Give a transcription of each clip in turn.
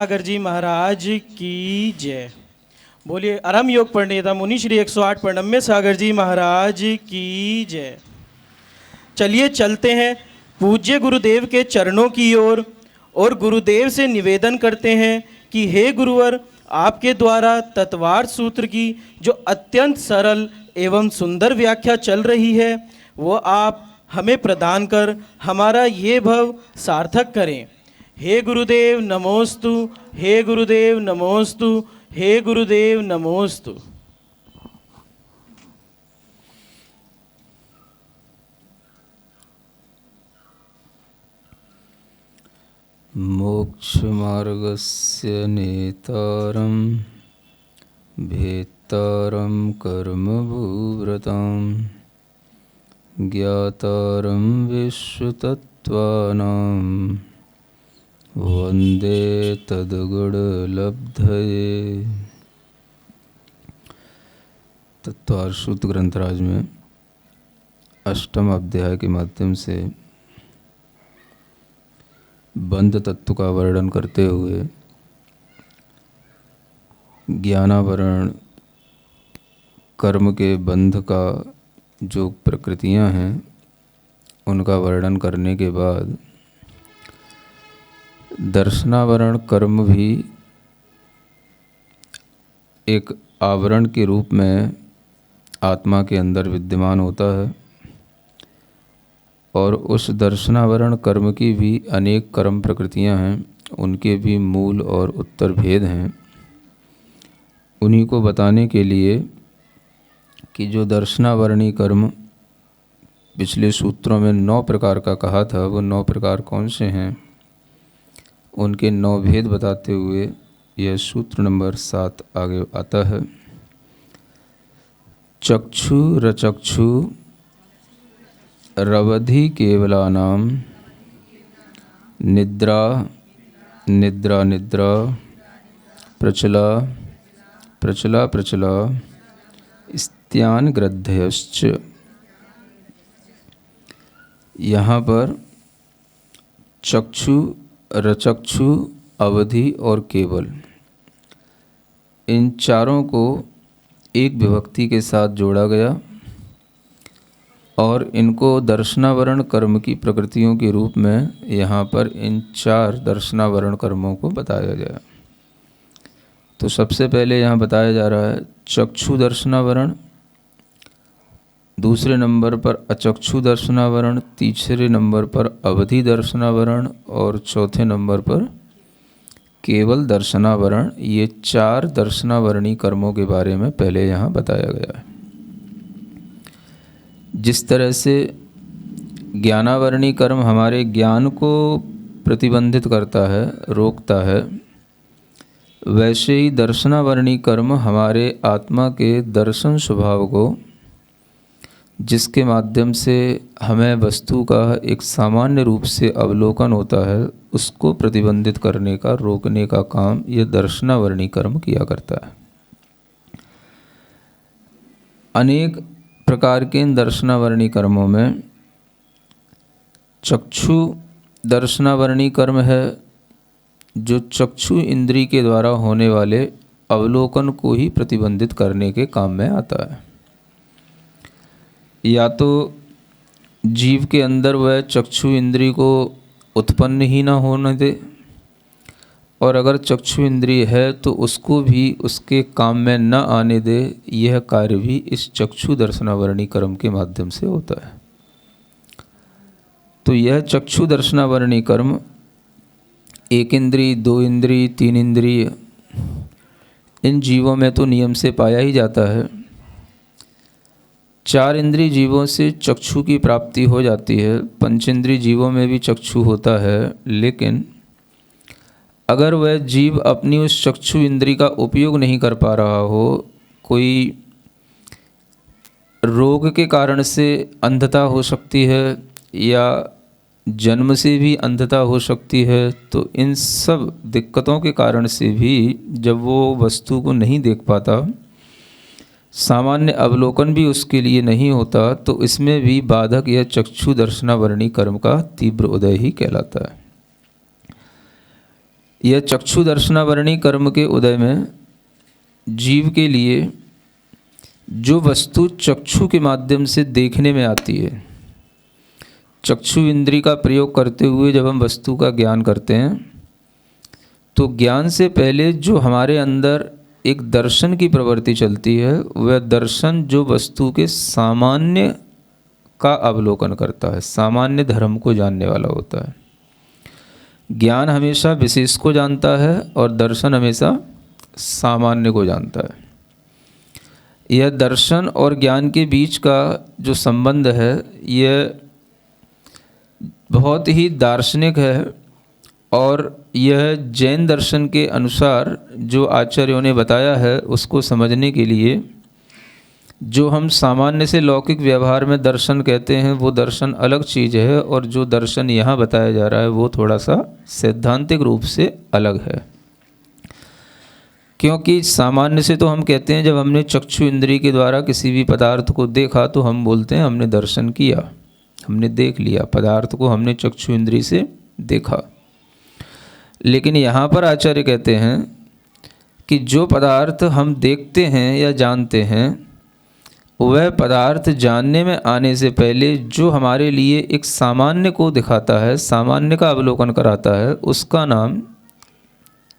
सागर जी महाराज की जय। बोलिए अरम योग पंडिता मुनि श्री 108 प्रणम्य सागर जी महाराज की जय। चलिए चलते हैं पूज्य गुरुदेव के चरणों की ओर और गुरुदेव से निवेदन करते हैं कि हे गुरुवर, आपके द्वारा तत्वार्थ सूत्र की जो अत्यंत सरल एवं सुंदर व्याख्या चल रही है वो आप हमें प्रदान कर हमारा ये भव सार्थक करें। हे गुरुदेव नमोस्तु, हे गुरुदेव नमोस्तु, हे गुरुदेव नमोस्तु। मोक्षमार्गस्य नेतारं भेत्तारं कर्मभूव्रतां ज्ञातारं विश्वतत्त्वानां वन्दे तद्गुणलब्धये। तत्वार्थ सूत्र ग्रंथराज में अष्टम अध्याय के माध्यम से बंध तत्व का वर्णन करते हुए ज्ञानावरण कर्म के बंध का जो प्रकृतियां हैं उनका वर्णन करने के बाद दर्शनावरण कर्म भी एक आवरण के रूप में आत्मा के अंदर विद्यमान होता है और उस दर्शनावरण कर्म की भी अनेक कर्म प्रकृतियां हैं, उनके भी मूल और उत्तर भेद हैं। उन्हीं को बताने के लिए कि जो दर्शनावरणी कर्म पिछले सूत्रों में 9 प्रकार का कहा था, वो 9 प्रकार कौन से हैं, उनके 9 भेद बताते हुए यह सूत्र नंबर 7 आगे आता है। चक्षु रचक्षु रवधि केवलानां निद्रा निद्रा निद्रा प्रचला प्रचला प्रचला स्त्यान ग्रद्धयश्च। यहाँ पर चक्षु रचक्षु अवधि और केवल, इन चारों को एक विभक्ति के साथ जोड़ा गया और इनको दर्शनावरण कर्म की प्रकृतियों के रूप में यहाँ पर इन 4 दर्शनावरण कर्मों को बताया गया। तो सबसे पहले यहाँ बताया जा रहा है चक्षु दर्शनावरण, दूसरे नंबर पर अचक्षु दर्शनावरण, तीसरे नंबर पर अवधि दर्शनावरण और चौथे नंबर पर केवल दर्शनावरण। ये 4 दर्शनावरणी कर्मों के बारे में पहले यहाँ बताया गया है। जिस तरह से ज्ञानावरणी कर्म हमारे ज्ञान को प्रतिबंधित करता है, रोकता है, वैसे ही दर्शनावरणी कर्म हमारे आत्मा के दर्शन स्वभाव को, जिसके माध्यम से हमें वस्तु का एक सामान्य रूप से अवलोकन होता है, उसको प्रतिबंधित करने का, रोकने का काम यह दर्शनावरणी कर्म किया करता है। अनेक प्रकार के इन दर्शनावरणी कर्मों में चक्षु दर्शनावरणी कर्म है, जो चक्षु इंद्री के द्वारा होने वाले अवलोकन को ही प्रतिबंधित करने के काम में आता है। या तो जीव के अंदर वह चक्षु इंद्री को उत्पन्न ही ना होने दे, और अगर चक्षु इंद्रिय है तो उसको भी उसके काम में न आने दे। यह कार्य भी इस चक्षु दर्शनावरणी कर्म के माध्यम से होता है। तो यह चक्षु दर्शनावरणी कर्म 1 इंद्रिय, 2 इंद्रिय, 3 इंद्रिय, इन जीवों में तो नियम से पाया ही जाता है। 4 इंद्रिय जीवों से चक्षु की प्राप्ति हो जाती है, 5 इंद्रिय जीवों में भी चक्षु होता है, लेकिन अगर वह जीव अपनी उस चक्षु इंद्री का उपयोग नहीं कर पा रहा हो, कोई रोग के कारण से अंधता हो सकती है या जन्म से भी अंधता हो सकती है, तो इन सब दिक्कतों के कारण से भी जब वो वस्तु को नहीं देख पाता, सामान्य अवलोकन भी उसके लिए नहीं होता, तो इसमें भी बाधक यह चक्षु दर्शनावरणी कर्म का तीव्र उदय ही कहलाता है। यह चक्षु दर्शनावरणी कर्म के उदय में जीव के लिए जो वस्तु चक्षु के माध्यम से देखने में आती है, चक्षु इंद्री का प्रयोग करते हुए जब हम वस्तु का ज्ञान करते हैं तो ज्ञान से पहले जो हमारे अंदर एक दर्शन की प्रवृत्ति चलती है, वह दर्शन जो वस्तु के सामान्य का अवलोकन करता है, सामान्य धर्म को जानने वाला होता है। ज्ञान हमेशा विशेष को जानता है और दर्शन हमेशा सामान्य को जानता है। यह दर्शन और ज्ञान के बीच का जो संबंध है, यह बहुत ही दार्शनिक है और यह जैन दर्शन के अनुसार जो आचार्यों ने बताया है उसको समझने के लिए जो हम सामान्य से लौकिक व्यवहार में दर्शन कहते हैं वो दर्शन अलग चीज़ है, और जो दर्शन यहाँ बताया जा रहा है वो थोड़ा सा सैद्धांतिक रूप से अलग है। क्योंकि सामान्य से तो हम कहते हैं जब हमने चक्षु इंद्री के द्वारा किसी भी पदार्थ को देखा तो हम बोलते हैं हमने दर्शन किया, हमने देख लिया, पदार्थ को हमने चक्षु इंद्री से देखा। लेकिन यहाँ पर आचार्य कहते हैं कि जो पदार्थ हम देखते हैं या जानते हैं, वह पदार्थ जानने में आने से पहले जो हमारे लिए एक सामान्य को दिखाता है, सामान्य का अवलोकन कराता है, उसका नाम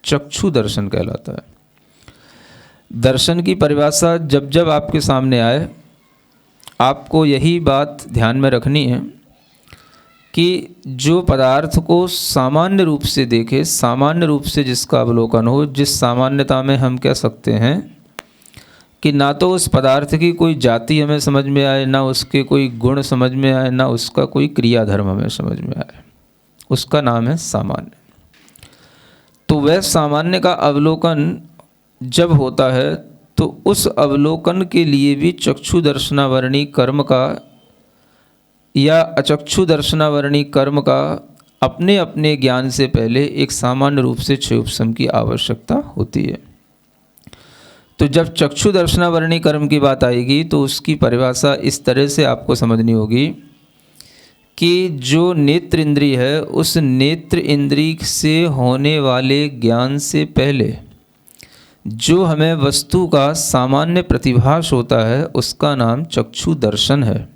चक्षु दर्शन कहलाता है। दर्शन की परिभाषा जब जब आपके सामने आए, आपको यही बात ध्यान में रखनी है कि जो पदार्थ को सामान्य रूप से देखे, सामान्य रूप से जिसका अवलोकन हो, जिस सामान्यता में हम कह सकते हैं कि ना तो उस पदार्थ की कोई जाति हमें समझ में आए, ना उसके कोई गुण समझ में आए, ना उसका कोई क्रियाधर्म हमें समझ में आए, उसका नाम है सामान्य। तो वह सामान्य का अवलोकन जब होता है तो उस अवलोकन के लिए भी चक्षु दर्शनावरणी कर्म का या अचक्षु दर्शनावरणी कर्म का अपने अपने ज्ञान से पहले एक सामान्य रूप से क्षयोपशम की आवश्यकता होती है। तो जब चक्षु दर्शनावरणी कर्म की बात आएगी तो उसकी परिभाषा इस तरह से आपको समझनी होगी कि जो नेत्र इंद्रिय है, उस नेत्र इंद्रिय से होने वाले ज्ञान से पहले जो हमें वस्तु का सामान्य प्रतिभास होता है उसका नाम चक्षु दर्शन है,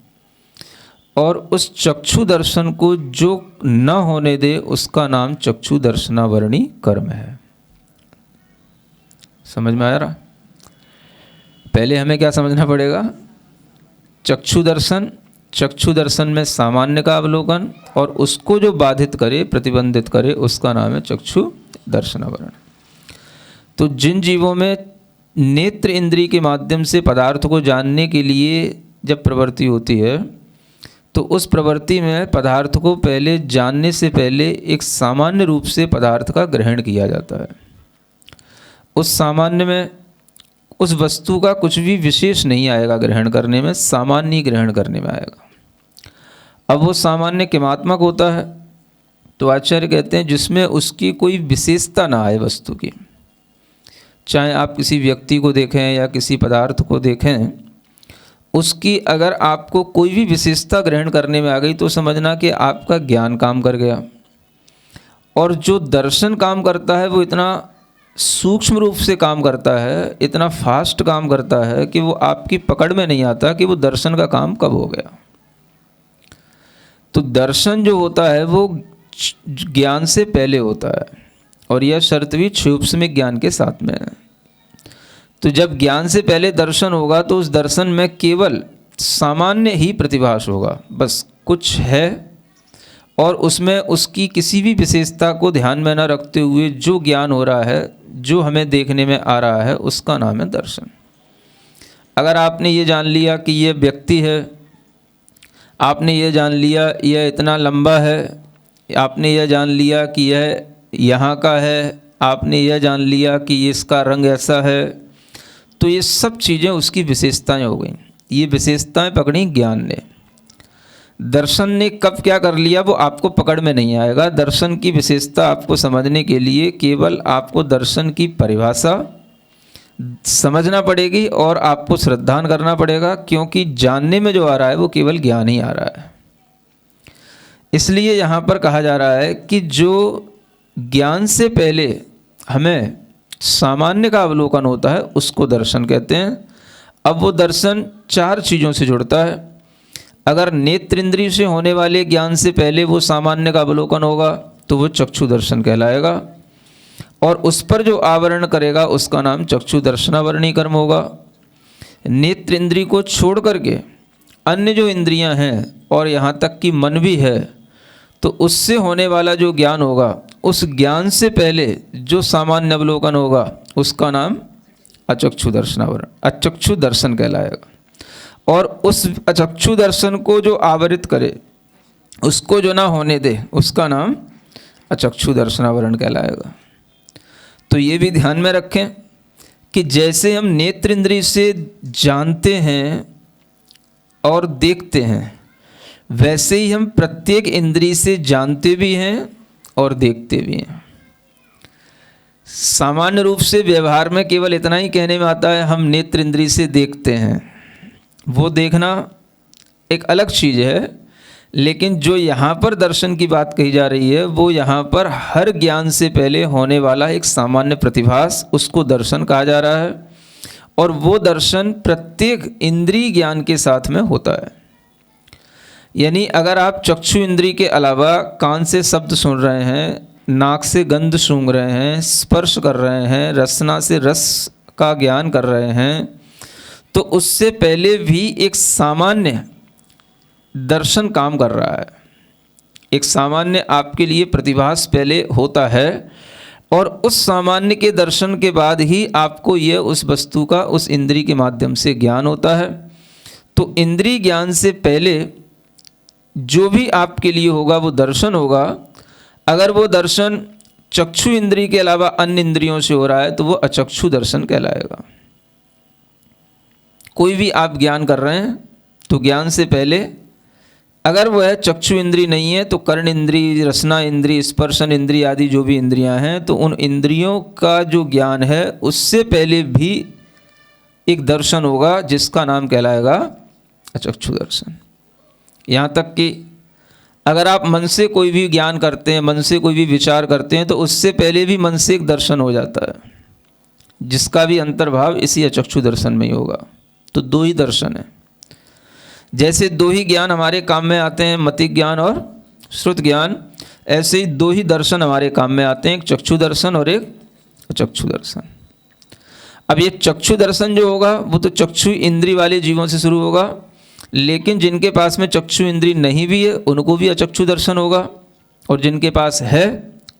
और उस चक्षु दर्शन को जो न होने दे उसका नाम चक्षु दर्शनावरणी कर्म है। समझ में आ रहा? पहले हमें क्या समझना पड़ेगा? चक्षु दर्शन में सामान्य का अवलोकन, और उसको जो बाधित करे, प्रतिबंधित करे, उसका नाम है चक्षु दर्शनावरण। तो जिन जीवों में नेत्र इंद्रिय के माध्यम से पदार्थ को जानने के लिए जब प्रवृत्ति होती है तो उस प्रवृत्ति में पदार्थ को पहले जानने से पहले एक सामान्य रूप से पदार्थ का ग्रहण किया जाता है। उस सामान्य में उस वस्तु का कुछ भी विशेष नहीं आएगा ग्रहण करने में, सामान्य ही ग्रहण करने में आएगा। अब वो सामान्य किमात्मक होता है, तो आचार्य कहते हैं जिसमें उसकी कोई विशेषता ना आए वस्तु की। चाहे आप किसी व्यक्ति को देखें या किसी पदार्थ को देखें, उसकी अगर आपको कोई भी विशेषता ग्रहण करने में आ गई तो समझना कि आपका ज्ञान काम कर गया। और जो दर्शन काम करता है वो इतना सूक्ष्म रूप से काम करता है, इतना फास्ट काम करता है कि वो आपकी पकड़ में नहीं आता कि वो दर्शन का काम कब हो गया। तो दर्शन जो होता है वो ज्ञान से पहले होता है, और यह शर्त भी क्षयोपशमिक ज्ञान के साथ में है। तो जब ज्ञान से पहले दर्शन होगा तो उस दर्शन में केवल सामान्य ही प्रतिभास होगा, बस कुछ है, और उसमें उसकी किसी भी विशेषता को ध्यान में न रखते हुए जो ज्ञान हो रहा है, जो हमें देखने में आ रहा है, उसका नाम है दर्शन। अगर आपने ये जान लिया कि ये व्यक्ति है, आपने ये जान लिया यह इतना लंबा है, आपने यह जान लिया कि यह यहाँ का है, आपने यह जान लिया कि इसका रंग ऐसा है, तो ये सब चीज़ें उसकी विशेषताएं हो गई। ये विशेषताएं पकड़ी ज्ञान ने। दर्शन ने कब क्या कर लिया वो आपको पकड़ में नहीं आएगा। दर्शन की विशेषता आपको समझने के लिए केवल आपको दर्शन की परिभाषा समझना पड़ेगी और आपको श्रद्धान करना पड़ेगा, क्योंकि जानने में जो आ रहा है वो केवल ज्ञान ही आ रहा है। इसलिए यहाँ पर कहा जा रहा है कि जो ज्ञान से पहले हमें सामान्य का अवलोकन होता है, उसको दर्शन कहते हैं। अब वो दर्शन 4 चीज़ों से जुड़ता है। अगर नेत्र इंद्रिय से होने वाले ज्ञान से पहले वो सामान्य का अवलोकन होगा तो वो चक्षु दर्शन कहलाएगा, और उस पर जो आवरण करेगा उसका नाम चक्षु दर्शनावरणी कर्म होगा। नेत्र इंद्रिय को छोड़ करके अन्य जो इंद्रियां हैं और यहाँ तक कि मन भी है, तो उससे होने वाला जो ज्ञान होगा, उस ज्ञान से पहले जो सामान्य अवलोकन होगा उसका नाम अचक्षु दर्शनावरण, अचक्षु दर्शन कहलाएगा। और उस अचक्षु दर्शन को जो आवरित करे, उसको जो ना होने दे, उसका नाम अचक्षु दर्शनावरण कहलाएगा। तो ये भी ध्यान में रखें कि जैसे हम नेत्र इंद्रिय से जानते हैं और देखते हैं, वैसे ही हम प्रत्येक इंद्रिय से जानते भी हैं और देखते भी हैं। सामान्य रूप से व्यवहार में केवल इतना ही कहने में आता है, हम नेत्र इंद्रिय से देखते हैं। वो देखना एक अलग चीज़ है, लेकिन जो यहाँ पर दर्शन की बात कही जा रही है, वो यहाँ पर हर ज्ञान से पहले होने वाला एक सामान्य प्रतिभास, उसको दर्शन कहा जा रहा है। और वो दर्शन प्रत्येक इंद्रिय ज्ञान के साथ में होता है। यानी अगर आप चक्षु इंद्रिय के अलावा कान से शब्द सुन रहे हैं, नाक से गंध सूंघ रहे हैं, स्पर्श कर रहे हैं, रसना से रस का ज्ञान कर रहे हैं, तो उससे पहले भी एक सामान्य दर्शन काम कर रहा है। एक सामान्य आपके लिए प्रतिभास पहले होता है, और उस सामान्य के दर्शन के बाद ही आपको यह उस वस्तु का उस इंद्रिय के माध्यम से ज्ञान होता है। तो इंद्रिय ज्ञान से पहले जो भी आपके लिए होगा वो दर्शन होगा। अगर वो दर्शन चक्षु इंद्रिय के अलावा अन्य इंद्रियों से हो रहा है तो वो अचक्षु दर्शन कहलाएगा। कोई भी आप ज्ञान कर रहे हैं तो ज्ञान से पहले अगर वह चक्षु इंद्रिय नहीं है तो कर्ण इंद्रिय, रसना इंद्रिय, स्पर्शन इंद्रिय आदि जो भी इंद्रियां हैं, तो उन इंद्रियों का जो ज्ञान है उससे पहले भी एक दर्शन होगा जिसका नाम कहलाएगा अचक्षु दर्शन। यहाँ तक कि अगर आप मन से कोई भी ज्ञान करते हैं, मन से कोई भी विचार करते हैं, तो उससे पहले भी मन से एक दर्शन हो जाता है, जिसका भी अंतर्भाव इसी अचक्षु दर्शन में ही होगा। तो 2 ही दर्शन है। जैसे 2 ही ज्ञान हमारे काम में आते हैं, मति ज्ञान और श्रुत ज्ञान, ऐसे ही 2 ही दर्शन हमारे काम में आते हैं, एक चक्षु दर्शन और एक अचक्षु दर्शन। अब ये चक्षु दर्शन जो होगा वो तो चक्षु इंद्रिय वाले जीवों से शुरू होगा, लेकिन जिनके पास में चक्षु इंद्रिय नहीं भी है उनको भी अचक्षु दर्शन होगा, और जिनके पास है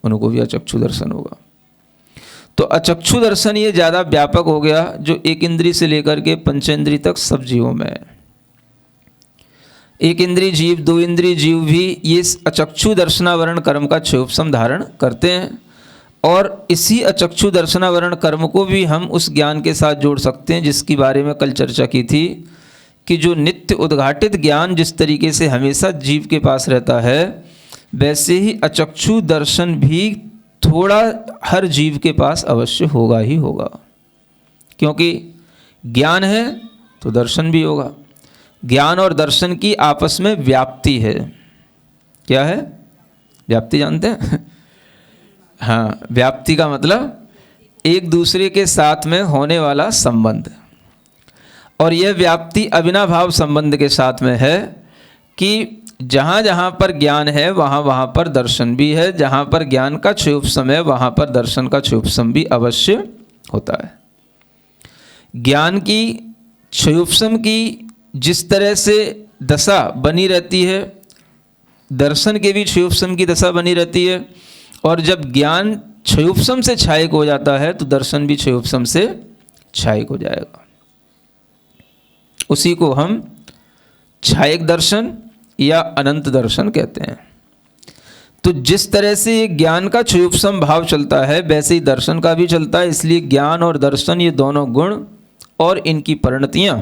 उनको भी अचक्षु दर्शन होगा। तो अचक्षु दर्शन ये ज़्यादा व्यापक हो गया, जो एक इंद्रिय से लेकर के पंचेंद्रिय तक सब जीवों में है। एक इंद्रिय जीव, 2 इंद्रिय जीव भी ये अचक्षु दर्शनावरण कर्म का क्षयोपशम धारण करते हैं, और इसी अचक्षु दर्शनावरण कर्म को भी हम उस ज्ञान के साथ जोड़ सकते हैं जिसके बारे में कल चर्चा की थी कि जो नित्य उद्घाटित ज्ञान जिस तरीके से हमेशा जीव के पास रहता है, वैसे ही अचक्षु दर्शन भी थोड़ा हर जीव के पास अवश्य होगा ही होगा। क्योंकि ज्ञान है तो दर्शन भी होगा। ज्ञान और दर्शन की आपस में व्याप्ति है। क्या है व्याप्ति, जानते हैं? हाँ, व्याप्ति का मतलब एक दूसरे के साथ में होने वाला संबंध, और यह व्याप्ति अविनाभाव संबंध के साथ में है कि जहाँ जहाँ पर ज्ञान है वहाँ वहाँ पर दर्शन भी है, जहाँ पर ज्ञान का क्षयोपशम है वहाँ पर दर्शन का क्षयोपशम भी अवश्य होता है। ज्ञान की क्षयोपशम की जिस तरह से दशा बनी रहती है, दर्शन के भी क्षयोपशम की दशा बनी रहती है, और जब ज्ञान क्षयोपशम से क्षयिक हो जाता है तो दर्शन भी क्षयोपशम से क्षयिक हो जाएगा। उसी को हम क्षयिक दर्शन या अनंत दर्शन कहते हैं। तो जिस तरह से ये ज्ञान का क्षयोपशम भाव चलता है वैसे ही दर्शन का भी चलता है। इसलिए ज्ञान और दर्शन ये दोनों गुण और इनकी परिणतियाँ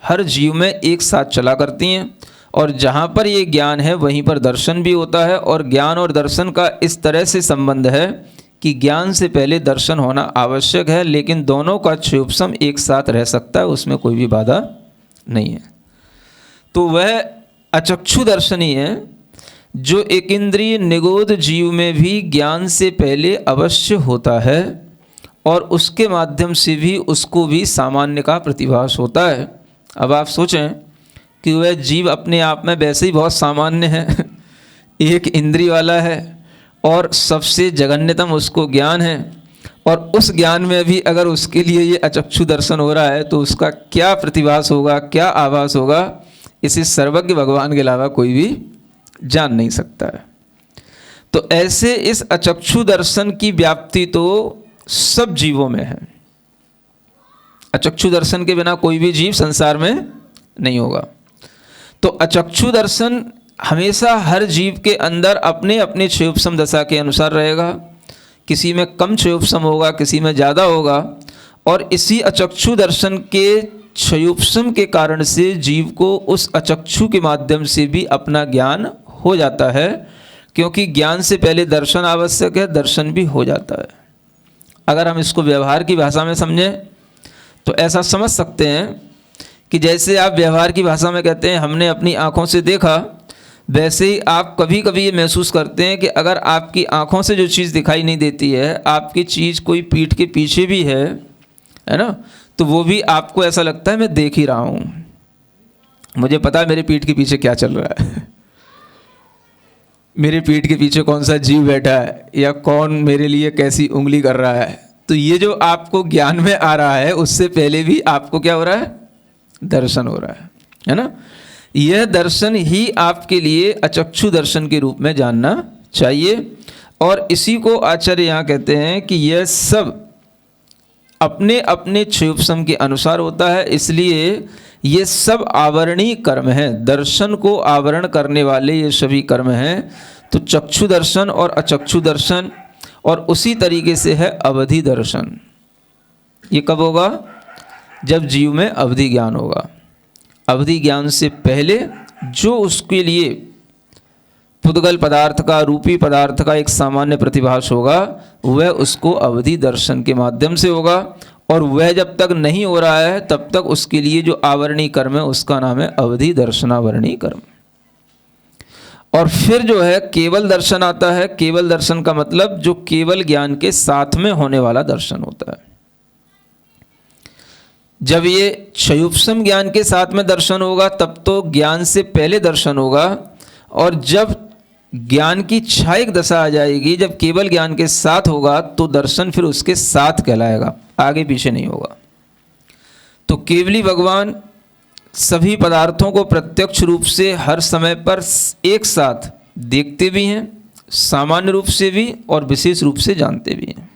हर जीव में एक साथ चला करती हैं, और जहाँ पर ये ज्ञान है वहीं पर दर्शन भी होता है। और ज्ञान और दर्शन का इस तरह से संबंध है कि ज्ञान से पहले दर्शन होना आवश्यक है, लेकिन दोनों का क्षयोपशम एक साथ रह सकता है, उसमें कोई भी बाधा नहीं है। तो वह अचक्षु दर्शन ही है जो एक इंद्रिय निगोद जीव में भी ज्ञान से पहले अवश्य होता है और उसके माध्यम से भी उसको भी सामान्य का प्रतिभास होता है। अब आप सोचें कि वह जीव अपने आप में वैसे ही बहुत सामान्य है, एक इंद्रिय वाला है और सबसे जघन्यतम उसको ज्ञान है, और उस ज्ञान में भी अगर उसके लिए ये अचक्षु दर्शन हो रहा है तो उसका क्या प्रतिभास होगा, क्या आभास होगा, इसे सर्वज्ञ भगवान के अलावा कोई भी जान नहीं सकता है। तो ऐसे इस अचक्षु दर्शन की व्याप्ति तो सब जीवों में है। अचक्षु दर्शन के बिना कोई भी जीव संसार में नहीं होगा। तो अचक्षु दर्शन हमेशा हर जीव के अंदर अपने अपने क्षयोपम दशा के अनुसार रहेगा। किसी में कम क्षयोपम होगा, किसी में ज़्यादा होगा, और इसी अचक्षु दर्शन के क्षयोपम के कारण से जीव को उस अचक्षु के माध्यम से भी अपना ज्ञान हो जाता है, क्योंकि ज्ञान से पहले दर्शन आवश्यक है, दर्शन भी हो जाता है। अगर हम इसको व्यवहार की भाषा में समझें तो ऐसा समझ सकते हैं कि जैसे आप व्यवहार की भाषा में कहते हैं हमने अपनी आँखों से देखा, वैसे ही आप कभी कभी ये महसूस करते हैं कि अगर आपकी आँखों से जो चीज़ दिखाई नहीं देती है, आपकी चीज़ कोई पीठ के पीछे भी है ना, तो वो भी आपको ऐसा लगता है मैं देख ही रहा हूँ, मुझे पता है मेरे पीठ के पीछे क्या चल रहा है, मेरे पीठ के पीछे कौन सा जीव बैठा है या कौन मेरे लिए कैसी उंगली कर रहा है। तो ये जो आपको ज्ञान में आ रहा है उससे पहले भी आपको क्या हो रहा है, दर्शन हो रहा है ना। यह दर्शन ही आपके लिए अचक्षु दर्शन के रूप में जानना चाहिए। और इसी को आचार्य यहाँ कहते हैं कि यह सब अपने अपने क्षयोपम के अनुसार होता है, इसलिए ये सब आवरणीय कर्म हैं, दर्शन को आवरण करने वाले ये सभी कर्म हैं। तो चक्षु दर्शन और अचक्षु दर्शन, और उसी तरीके से है अवधि दर्शन। ये कब होगा, जब जीव में अवधि ज्ञान होगा। अवधि ज्ञान से पहले जो उसके लिए पुद्गल पदार्थ का, रूपी पदार्थ का एक सामान्य प्रतिभास होगा, वह उसको अवधि दर्शन के माध्यम से होगा। और वह जब तक नहीं हो रहा है तब तक उसके लिए जो आवरणीय कर्म है उसका नाम है अवधि दर्शनावरणीय कर्म। और फिर जो है केवल दर्शन आता है। केवल दर्शन का मतलब जो केवल ज्ञान के साथ में होने वाला दर्शन होता है। जब ये क्षयोपम ज्ञान के साथ में दर्शन होगा तब तो ज्ञान से पहले दर्शन होगा, और जब ज्ञान की क्षयिक दशा आ जाएगी, जब केवल ज्ञान के साथ होगा तो दर्शन फिर उसके साथ कहलाएगा, आगे पीछे नहीं होगा। तो केवली भगवान सभी पदार्थों को प्रत्यक्ष रूप से हर समय पर एक साथ देखते भी हैं, सामान्य रूप से भी और विशेष रूप से जानते भी हैं।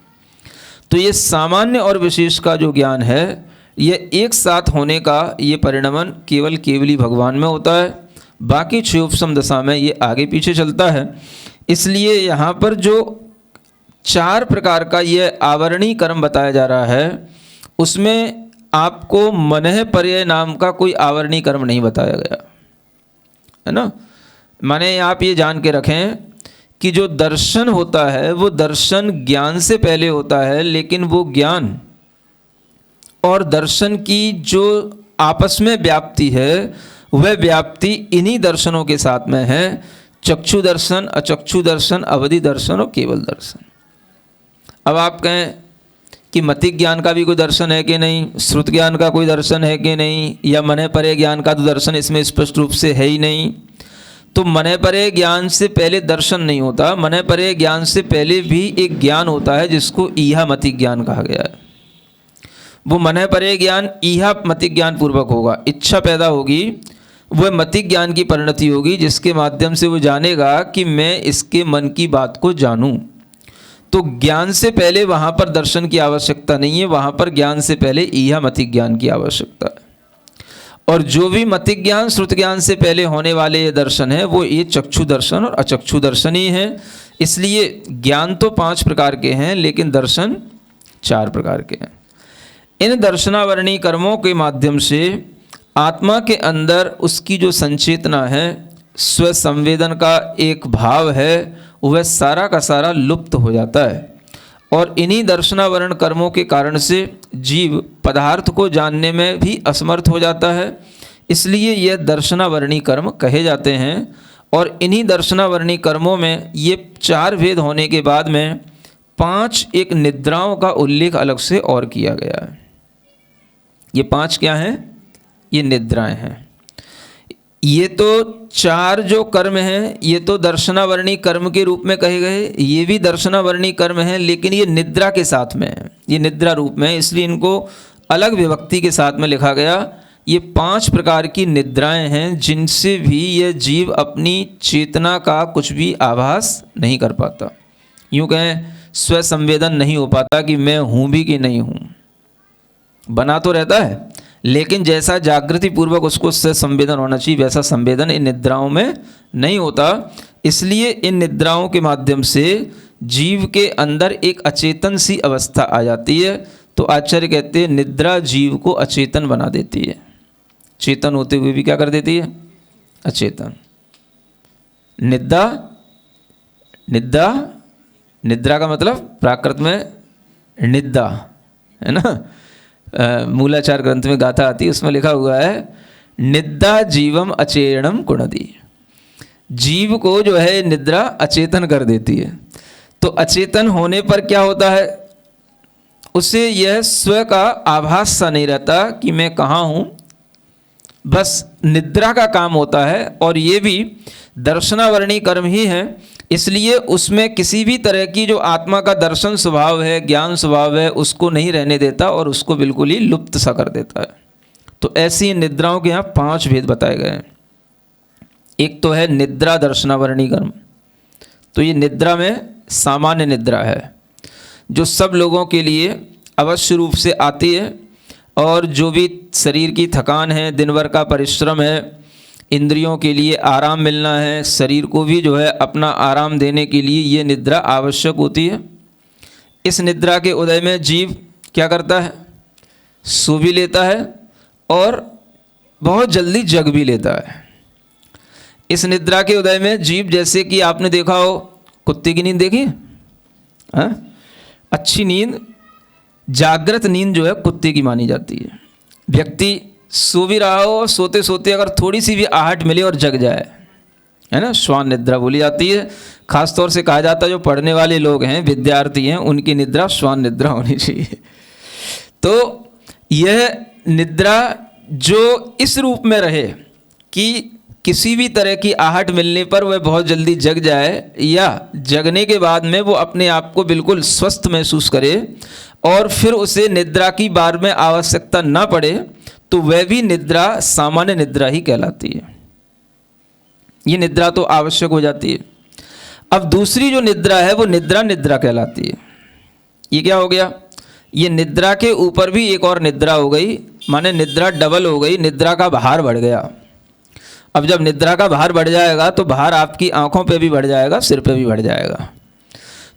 तो ये सामान्य और विशेष का जो ज्ञान है, यह एक साथ होने का ये परिणमन केवल केवली भगवान में होता है। बाकी क्षयोपम दशा में ये आगे पीछे चलता है। इसलिए यहाँ पर जो 4 प्रकार का ये आवरणीय कर्म बताया जा रहा है, उसमें आपको मनः पर्यय नाम का कोई आवरणीय कर्म नहीं बताया गया है ना। माने आप ये जान के रखें कि जो दर्शन होता है वो दर्शन ज्ञान से पहले होता है, लेकिन वो ज्ञान और दर्शन की जो आपस में व्याप्ति है वह व्याप्ति इन्हीं दर्शनों के साथ में है। चक्षु दर्शन, अचक्षु दर्शन, अवधि दर्शन और केवल दर्शन। अब आप कहें कि मतिक ज्ञान का भी कोई दर्शन है कि नहीं, श्रुत ज्ञान का कोई दर्शन है कि नहीं, या मनः पर्यय ज्ञान का तो दर्शन इसमें स्पष्ट रूप से है ही नहीं। तो मनः पर्यय ज्ञान से पहले दर्शन नहीं होता। मनः पर्यय ज्ञान से पहले भी एक ज्ञान होता है जिसको ईहा मतिक ज्ञान कहा गया है। वो मनः पर्यय ज्ञान ईहा मतिक ज्ञान पूर्वक होगा, इच्छा पैदा होगी, वह मतिक ज्ञान की परिणति होगी, जिसके माध्यम से वो जानेगा कि मैं इसके मन की बात को जानूं। तो ज्ञान से पहले वहाँ पर दर्शन की आवश्यकता नहीं है, वहाँ पर ज्ञान से पहले ईहा मतिक ज्ञान की आवश्यकता है। और जो भी मतिक ज्ञान, श्रुत ज्ञान से पहले होने वाले ये दर्शन है वो ये चक्षु दर्शन और अचक्षु दर्शन ही है। इसलिए ज्ञान तो 5 प्रकार के हैं, लेकिन दर्शन 4 प्रकार के हैं। इन दर्शनावरणीय कर्मों के माध्यम से आत्मा के अंदर उसकी जो संचेतना है, स्व संवेदन का एक भाव है, वह सारा का सारा लुप्त हो जाता है। और इन्हीं दर्शनावरण कर्मों के कारण से जीव पदार्थ को जानने में भी असमर्थ हो जाता है। इसलिए यह दर्शनावरणीय कर्म कहे जाते हैं। और इन्हीं दर्शनावर्णी कर्मों में ये 4 भेद होने के बाद में 5 एक निद्राओं का उल्लेख अलग से और किया गया है। ये 5 क्या हैं? ये निद्राएं हैं। ये तो 4 जो कर्म हैं ये तो दर्शनावर्णी कर्म के रूप में कहे गए, ये भी दर्शनावर्णी कर्म हैं, लेकिन ये निद्रा के साथ में है, ये निद्रा रूप में है, इसलिए इनको अलग विभक्ति के साथ में लिखा गया। ये 5 प्रकार की निद्राएं हैं जिनसे भी यह जीव अपनी चेतना का कुछ भी आभास नहीं कर पाता। यूँ कहें स्व संवेदन नहीं हो पाता कि मैं हूँ भी कि नहीं हूँ। बना तो रहता है लेकिन जैसा जागृति पूर्वक उसको स्व संवेदन होना चाहिए वैसा संवेदन इन निद्राओं में नहीं होता। इसलिए इन निद्राओं के माध्यम से जीव के अंदर एक अचेतन सी अवस्था आ जाती है। तो आचार्य कहते हैं निद्रा जीव को अचेतन बना देती है, चेतन होते हुए भी क्या कर देती है? अचेतन। निद्रा, निद्रा, निद्रा का मतलब प्राकृत में निद्रा है ना। मूलाचार ग्रंथ में गाथा आती है, उसमें लिखा हुआ है निद्रा जीवम अचेरणम कुणदी। जीव को जो है निद्रा अचेतन कर देती है। तो अचेतन होने पर क्या होता है? उसे यह स्व का आभास सा नहीं रहता कि मैं कहाँ हूँ, बस निद्रा का काम होता है। और ये भी दर्शनावर्णी कर्म ही है, इसलिए उसमें किसी भी तरह की जो आत्मा का दर्शन स्वभाव है, ज्ञान स्वभाव है, उसको नहीं रहने देता और उसको बिल्कुल ही लुप्त सा कर देता है। तो ऐसी निद्राओं के यहाँ 5 भेद बताए गए हैं। एक तो है निद्रा दर्शनावर्णी कर्म। तो ये निद्रा में सामान्य निद्रा है जो सब लोगों के लिए अवश्य रूप से आती है, और जो भी शरीर की थकान है, दिन भर का परिश्रम है, इंद्रियों के लिए आराम मिलना है, शरीर को भी जो है अपना आराम देने के लिए ये निद्रा आवश्यक होती है। इस निद्रा के उदय में जीव क्या करता है? सो भी लेता है और बहुत जल्दी जग भी लेता है। इस निद्रा के उदय में जीव, जैसे कि आपने देखा हो कुत्ते की नींद देखी है? अच्छी नींद, जागृत नींद जो है कुत्ते की मानी जाती है। व्यक्ति सो भी रहा हो और सोते सोते अगर थोड़ी सी भी आहट मिले और जग जाए, है ना, श्वान निद्रा बोली जाती है। खास तौर से कहा जाता है जो पढ़ने वाले लोग हैं, विद्यार्थी हैं, उनकी निद्रा श्वान निद्रा होनी चाहिए। तो यह निद्रा जो इस रूप में रहे कि किसी भी तरह की आहट मिलने पर वह बहुत जल्दी जग जाए, या जगने के बाद में वो अपने आप को बिल्कुल स्वस्थ महसूस करे और फिर उसे निद्रा की बार में आवश्यकता ना पड़े, तो वह भी निद्रा सामान्य निद्रा ही कहलाती है। ये निद्रा तो आवश्यक हो जाती है। अब दूसरी जो निद्रा है वो निद्रा निद्रा कहलाती है। ये क्या हो गया? ये निद्रा के ऊपर भी एक और निद्रा हो गई, माने निद्रा डबल हो गई, निद्रा का भार बढ़ गया। अब जब निद्रा का भार बढ़ जाएगा तो भार आपकी आंखों पे भी बढ़ जाएगा, सिर पे भी बढ़ जाएगा।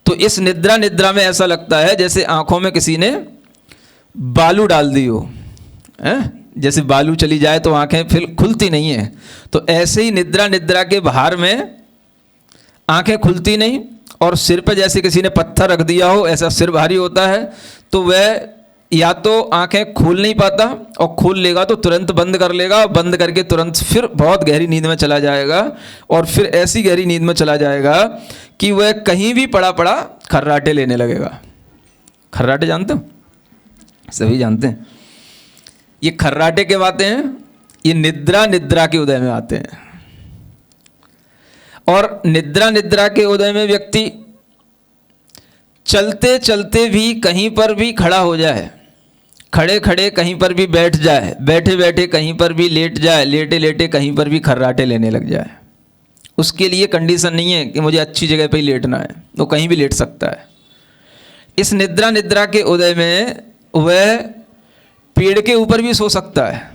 तो इस निद्रा निद्रा में ऐसा लगता है जैसे आंखों में किसी ने बालू डाल दी हो, जैसे बालू चली जाए तो आंखें फिर खुलती नहीं है। तो ऐसे ही निद्रा निद्रा के भार में आंखें खुलती नहीं, और सिर पे जैसे किसी ने पत्थर रख दिया हो ऐसा सिर भारी होता है। तो वह या तो आंखें खोल नहीं पाता, और खोल लेगा तो तुरंत बंद कर लेगा, और बंद करके तुरंत फिर बहुत गहरी नींद में चला जाएगा, और फिर ऐसी गहरी नींद में चला जाएगा कि वह कहीं भी पड़ा पड़ा खर्राटे लेने लगेगा। खर्राटे जानते हो? सभी जानते हैं। ये खर्राटे के आते हैं, ये निद्रा निद्रा के उदय में आते हैं। और निद्रा निद्रा के उदय में व्यक्ति चलते चलते भी कहीं पर भी खड़ा हो जाए, खड़े खड़े कहीं पर भी बैठ जाए, बैठे बैठे कहीं पर भी लेट जाए, लेटे लेटे कहीं पर भी खर्राटे लेने लग जाए। उसके लिए कंडीशन नहीं है कि मुझे अच्छी जगह पे ही लेटना है, वो कहीं भी लेट सकता है। इस निद्रा निद्रा के उदय में वह पेड़ के ऊपर भी सो सकता है,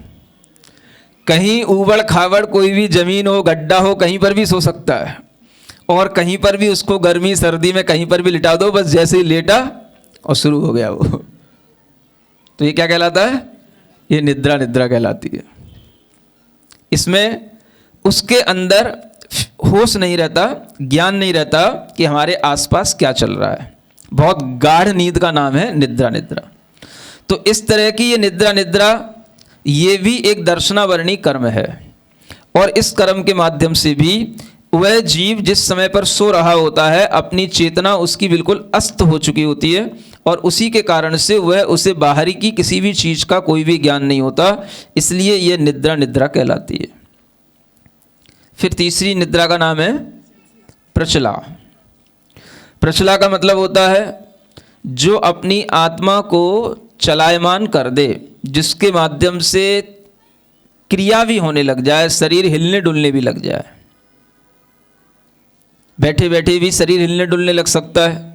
कहीं ऊबड़ खाबड़ कोई भी जमीन हो, गड्ढा हो, कहीं पर भी सो सकता है, और कहीं पर भी उसको गर्मी सर्दी में कहीं पर भी लिटा दो, बस जैसे ही लेटा और शुरू हो गया वो। तो ये क्या कहलाता है? ये निद्रा निद्रा कहलाती है। इसमें उसके अंदर होश नहीं रहता, ज्ञान नहीं रहता कि हमारे आसपास क्या चल रहा है। बहुत गाढ़ नींद का नाम है निद्रा निद्रा। तो इस तरह की ये निद्रा निद्रा, ये भी एक दर्शनावर्णी कर्म है, और इस कर्म के माध्यम से भी वह जीव जिस समय पर सो रहा होता है अपनी चेतना उसकी बिल्कुल अस्त हो चुकी होती है और उसी के कारण से वह उसे बाहरी की किसी भी चीज़ का कोई भी ज्ञान नहीं होता, इसलिए यह निद्रा निद्रा कहलाती है। फिर तीसरी निद्रा का नाम है प्रचला। प्रचला का मतलब होता है जो अपनी आत्मा को चलायमान कर दे, जिसके माध्यम से क्रिया भी होने लग जाए, शरीर हिलने डुलने भी लग जाए। बैठे बैठे भी शरीर हिलने डुलने लग सकता है।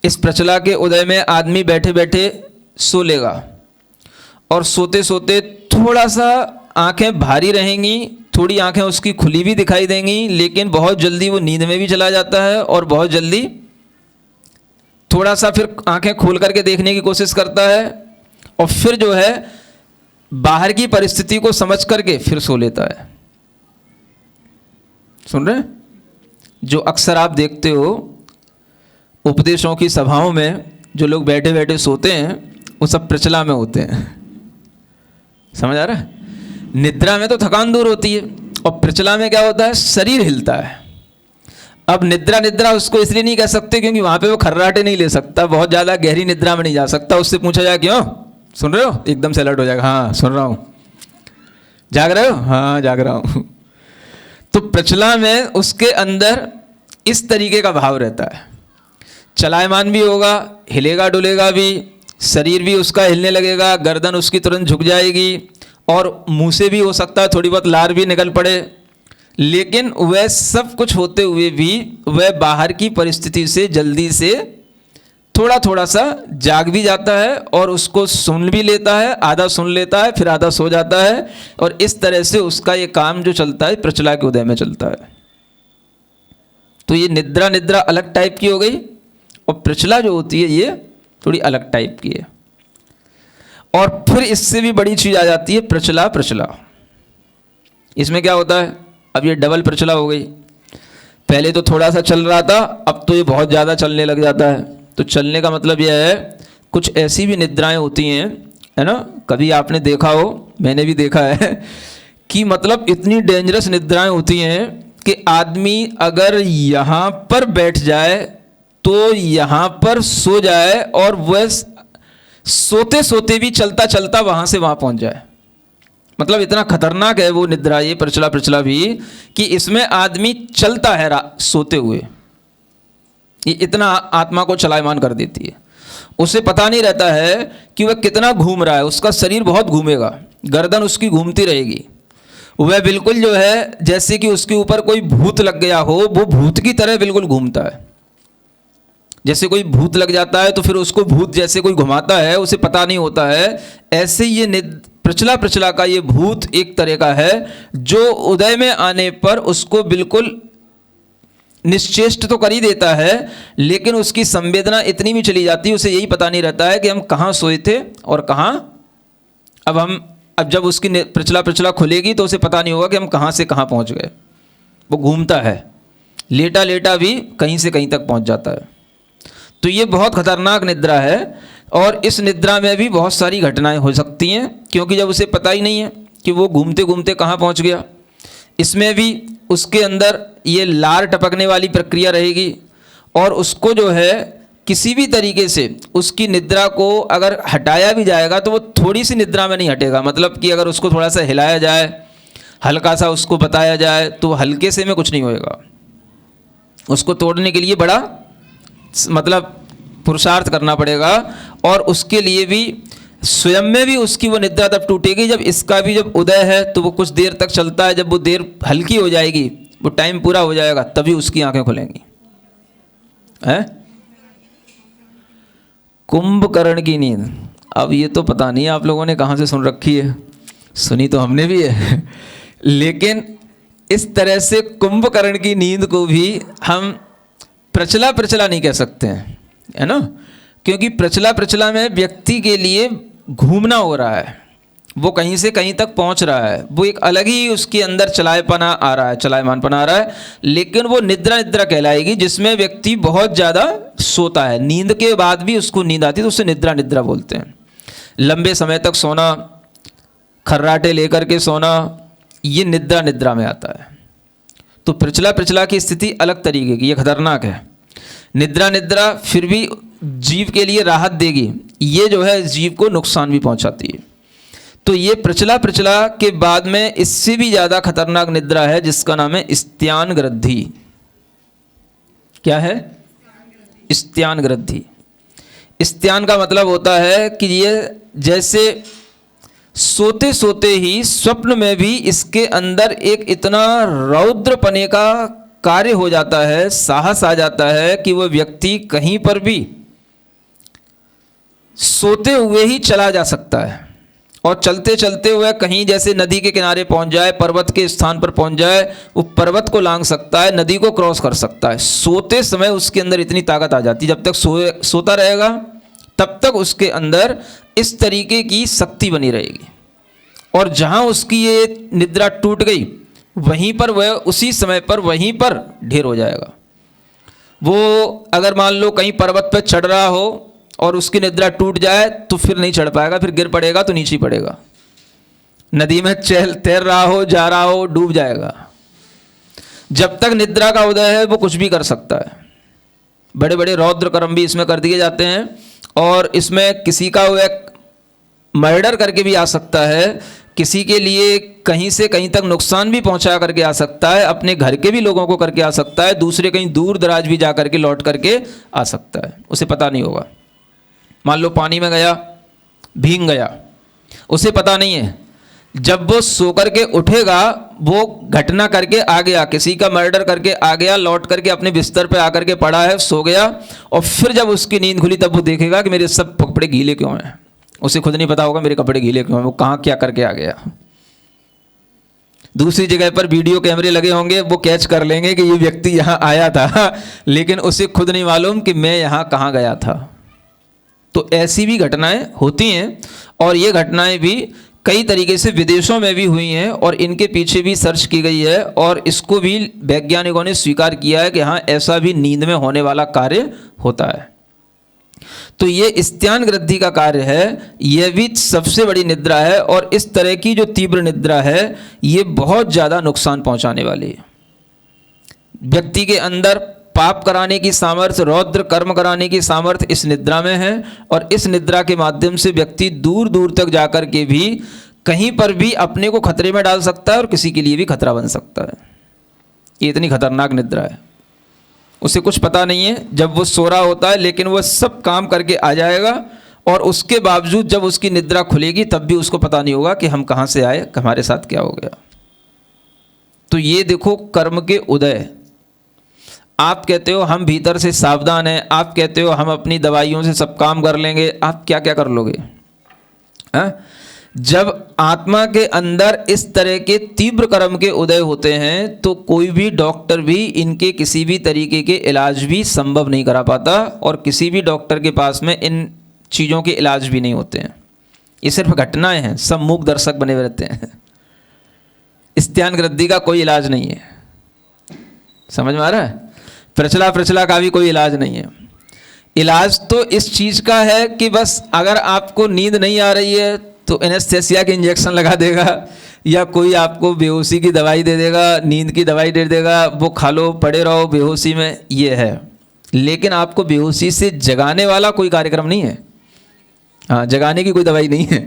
इस प्रचला के उदय में आदमी बैठे बैठे सो लेगा और सोते सोते थोड़ा सा आंखें भारी रहेंगी, थोड़ी आंखें उसकी खुली भी दिखाई देंगी, लेकिन बहुत जल्दी वो नींद में भी चला जाता है और बहुत जल्दी थोड़ा सा फिर आंखें खोल करके देखने की कोशिश करता है और फिर जो है बाहर की परिस्थिति को समझ करके फिर सो लेता है। सुन रहे हैं? जो अक्सर आप देखते हो उपदेशों की सभाओं में जो लोग बैठे बैठे सोते हैं वो सब प्रचला में होते हैं। समझ आ रहा है? निद्रा में तो थकान दूर होती है और प्रचला में क्या होता है, शरीर हिलता है। अब निद्रा निद्रा उसको इसलिए नहीं कह सकते क्योंकि वहां पे वो खर्राटे नहीं ले सकता, बहुत ज़्यादा गहरी निद्रा में नहीं जा सकता। उससे पूछा जाए क्यों सुन रहे हो, एकदम से अलर्ट हो जाएगा, हाँ सुन रहा हूँ। जाग रहे हो? हाँ जाग रहा हूँ। तो प्रचला में उसके अंदर इस तरीके का भाव रहता है, चलायमान भी होगा, हिलेगा डुलेगा भी, शरीर भी उसका हिलने लगेगा, गर्दन उसकी तुरंत झुक जाएगी और मुंह से भी हो सकता है थोड़ी बहुत लार भी निकल पड़े। लेकिन वह सब कुछ होते हुए भी वह बाहर की परिस्थिति से जल्दी से थोड़ा थोड़ा सा जाग भी जाता है और उसको सुन भी लेता है, आधा सुन लेता है फिर आधा सो जाता है और इस तरह से उसका ये काम जो चलता है प्रचला के उदय में चलता है। तो ये निद्रा निद्रा अलग टाइप की हो गई और प्रचला जो होती है ये थोड़ी अलग टाइप की है। और फिर इससे भी बड़ी चीज आ जाती है प्रचला प्रचला। इसमें क्या होता है, अब ये डबल प्रचला हो गई। पहले तो थोड़ा सा चल रहा था, अब तो ये बहुत ज़्यादा चलने लग जाता है। तो चलने का मतलब यह है कुछ ऐसी भी निद्राएं होती हैं, है ना, कभी आपने देखा हो, मैंने भी देखा है कि मतलब इतनी डेंजरस निद्राएं होती हैं कि आदमी अगर यहाँ पर बैठ जाए तो यहाँ पर सो जाए और वह सोते सोते भी चलता चलता वहाँ से वहाँ पहुँच जाए। मतलब इतना खतरनाक है वो निद्रा, ये प्रचला प्रचला भी, कि इसमें आदमी चलता है सोते हुए। ये इतना आत्मा को चलायमान कर देती है, उसे पता नहीं रहता है कि वह कितना घूम रहा है। उसका शरीर बहुत घूमेगा, गर्दन उसकी घूमती रहेगी। वह बिल्कुल जो है जैसे कि उसके ऊपर कोई भूत लग गया हो, वो भूत की तरह बिल्कुल घूमता है। जैसे कोई भूत लग जाता है तो फिर उसको भूत जैसे कोई घुमाता है, उसे पता नहीं होता है। ऐसे ये प्रचला प्रचला का ये भूत एक तरह का है जो उदय में आने पर उसको बिल्कुल निश्चेष्ट तो कर ही देता है, लेकिन उसकी संवेदना इतनी भी चली जाती है, उसे यही पता नहीं रहता है कि हम कहाँ सोए थे और कहाँ अब जब उसकी प्रचला प्रचला खुलेगी तो उसे पता नहीं होगा कि हम कहाँ से कहाँ पहुँच गए। वो घूमता है, लेटा लेटा भी कहीं से कहीं तक पहुँच जाता है। तो ये बहुत खतरनाक निद्रा है और इस निद्रा में भी बहुत सारी घटनाएं हो सकती हैं, क्योंकि जब उसे पता ही नहीं है कि वो घूमते घूमते कहाँ पहुँच गया। इसमें भी उसके अंदर ये लार टपकने वाली प्रक्रिया रहेगी और उसको जो है किसी भी तरीके से उसकी निद्रा को अगर हटाया भी जाएगा तो वो थोड़ी सी निद्रा में नहीं हटेगा। मतलब कि अगर उसको थोड़ा सा हिलाया जाए, हल्का सा उसको बताया जाए तो हल्के से में कुछ नहीं होएगा। उसको तोड़ने के लिए बड़ा मतलब पुरुषार्थ करना पड़ेगा और उसके लिए भी स्वयं में भी उसकी वो निद्रा तब टूटेगी जब इसका भी जब उदय है तो वो कुछ देर तक चलता है। जब वो देर हल्की हो जाएगी, वो टाइम पूरा हो जाएगा, तभी उसकी आंखें खुलेंगी। है कुंभकर्ण की नींद। अब ये तो पता नहीं आप लोगों ने कहाँ से सुन रखी है, सुनी तो हमने भी है, लेकिन इस तरह से कुंभकर्ण की नींद को भी हम प्रचला प्रचला नहीं कह सकते हैं, है ना, क्योंकि प्रचला प्रचला में व्यक्ति के लिए घूमना हो रहा है, वो कहीं से कहीं तक पहुंच रहा है, वो एक अलग ही उसके अंदर चलायपना आ रहा है, चलायमानपना आ रहा है। लेकिन वो निद्रा निद्रा कहलाएगी जिसमें व्यक्ति बहुत ज़्यादा सोता है, नींद के बाद भी उसको नींद आती है तो उसे निद्रा निद्रा बोलते हैं। लंबे समय तक सोना, खर्राटे लेकर के सोना, ये निद्रा निद्रा में आता है। तो प्रचला प्रचला की स्थिति अलग तरीके की, ये खतरनाक है। निद्रा निद्रा फिर भी जीव के लिए राहत देगी, ये जो है जीव को नुकसान भी पहुंचाती है। तो ये प्रचला प्रचला के बाद में इससे भी ज़्यादा खतरनाक निद्रा है जिसका नाम है स्त्यान ग्रद्धि। क्या है? स्त्यान ग्रद्धि। स्त्यान का मतलब होता है कि ये जैसे सोते सोते ही स्वप्न में भी इसके अंदर एक इतना रौद्रपने का कार्य हो जाता है, साहस आ जाता है कि वह व्यक्ति कहीं पर भी सोते हुए ही चला जा सकता है और चलते चलते हुए कहीं जैसे नदी के किनारे पहुंच जाए, पर्वत के स्थान पर पहुंच जाए, वो पर्वत को लांघ सकता है, नदी को क्रॉस कर सकता है। सोते समय उसके अंदर इतनी ताकत आ जाती है, जब तक सोता रहेगा तब तक उसके अंदर इस तरीके की शक्ति बनी रहेगी। और जहां उसकी ये निद्रा टूट गई वहीं पर वह उसी समय पर वहीं पर ढेर हो जाएगा। वो अगर मान लो कहीं पर्वत पर चढ़ रहा हो और उसकी निद्रा टूट जाए तो फिर नहीं चढ़ पाएगा, फिर गिर पड़ेगा तो नीचे पड़ेगा। नदी में तैर रहा हो, जा रहा हो, डूब जाएगा। जब तक निद्रा का उदय है वो कुछ भी कर सकता है। बड़े बड़े रौद्र कर्म भी इसमें कर दिए जाते हैं और इसमें किसी का वह मर्डर करके भी आ सकता है, किसी के लिए कहीं से कहीं तक नुकसान भी पहुंचा करके आ सकता है, अपने घर के भी लोगों को करके आ सकता है, दूसरे कहीं दूर दराज भी जा करके लौट करके आ सकता है, उसे पता नहीं होगा। मान लो पानी में गया, भीग गया, उसे पता नहीं है। जब वो सो करके उठेगा, वो घटना करके आ गया, किसी का मर्डर करके आ गया, लौट करके अपने बिस्तर पे आकर के पड़ा है, सो गया, और फिर जब उसकी नींद खुली तब वो देखेगा कि मेरे सब कपड़े गीले क्यों हैं। उसे खुद नहीं पता होगा मेरे कपड़े गीले क्यों हैं, वो कहाँ क्या करके आ गया। दूसरी जगह पर वीडियो कैमरे लगे होंगे, वो कैच कर लेंगे कि ये व्यक्ति यहाँ आया था, लेकिन उसे खुद नहीं मालूम कि मैं यहाँ कहाँ गया था। तो ऐसी भी घटनाएं होती हैं और ये घटनाएं भी कई तरीके से विदेशों में भी हुई हैं और इनके पीछे भी सर्च की गई है और इसको भी वैज्ञानिकों ने स्वीकार किया है कि हाँ, ऐसा भी नींद में होने वाला कार्य होता है। तो ये स्त्यान ग्रद्धि का कार्य है, यह भी सबसे बड़ी निद्रा है और इस तरह की जो तीव्र निद्रा है ये बहुत ज़्यादा नुकसान पहुंचाने वाली है। व्यक्ति के अंदर पाप कराने की सामर्थ्य, रौद्र कर्म कराने की सामर्थ्य इस निद्रा में है और इस निद्रा के माध्यम से व्यक्ति दूर दूर तक जाकर के भी कहीं पर भी अपने को खतरे में डाल सकता है और किसी के लिए भी खतरा बन सकता है। ये इतनी खतरनाक निद्रा है, उसे कुछ पता नहीं है जब वो सो रहा होता है, लेकिन वह सब काम करके आ जाएगा और उसके बावजूद जब उसकी निद्रा खुलेगी तब भी उसको पता नहीं होगा कि हम कहाँ से आए, हमारे साथ क्या हो गया। तो ये देखो कर्म के उदय। आप कहते हो हम भीतर से सावधान हैं, आप कहते हो हम अपनी दवाइयों से सब काम कर लेंगे, आप क्या क्या कर लोगे? जब आत्मा के अंदर इस तरह के तीव्र कर्म के उदय होते हैं तो कोई भी डॉक्टर भी इनके किसी भी तरीके के इलाज भी संभव नहीं करा पाता और किसी भी डॉक्टर के पास में इन चीज़ों के इलाज भी नहीं होते हैं। ये सिर्फ घटनाएं हैं, सब मूक दर्शक बने रहते हैं। स्त्यान ग्रद्धि का कोई इलाज नहीं है, समझ में आ रहा है? प्रचला प्रचला का भी कोई इलाज नहीं है। इलाज तो इस चीज़ का है कि बस अगर आपको नींद नहीं आ रही है तो एनेस्थेसिया के इंजेक्शन लगा देगा या कोई आपको बेहोशी की दवाई दे देगा, नींद की दवाई दे देगा, वो खा लो, पड़े रहो बेहोशी में, ये है। लेकिन आपको बेहोशी से जगाने वाला कोई कार्यक्रम नहीं है। हाँ, जगाने की कोई दवाई नहीं है।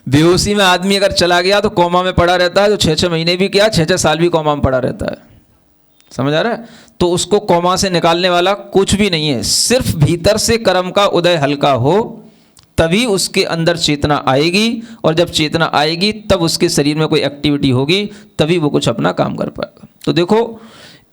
बेहोशी में आदमी अगर चला गया तो कोमा में पड़ा रहता है, तो 6-6 महीने भी क्या 6-6 साल भी कोमा में पड़ा रहता है। समझ आ रहा है? तो उसको कोमा से निकालने वाला कुछ भी नहीं है। सिर्फ भीतर से कर्म का उदय हल्का हो तभी उसके अंदर चेतना आएगी और जब चेतना आएगी तब उसके शरीर में कोई एक्टिविटी होगी, तभी वो कुछ अपना काम कर पाएगा। तो देखो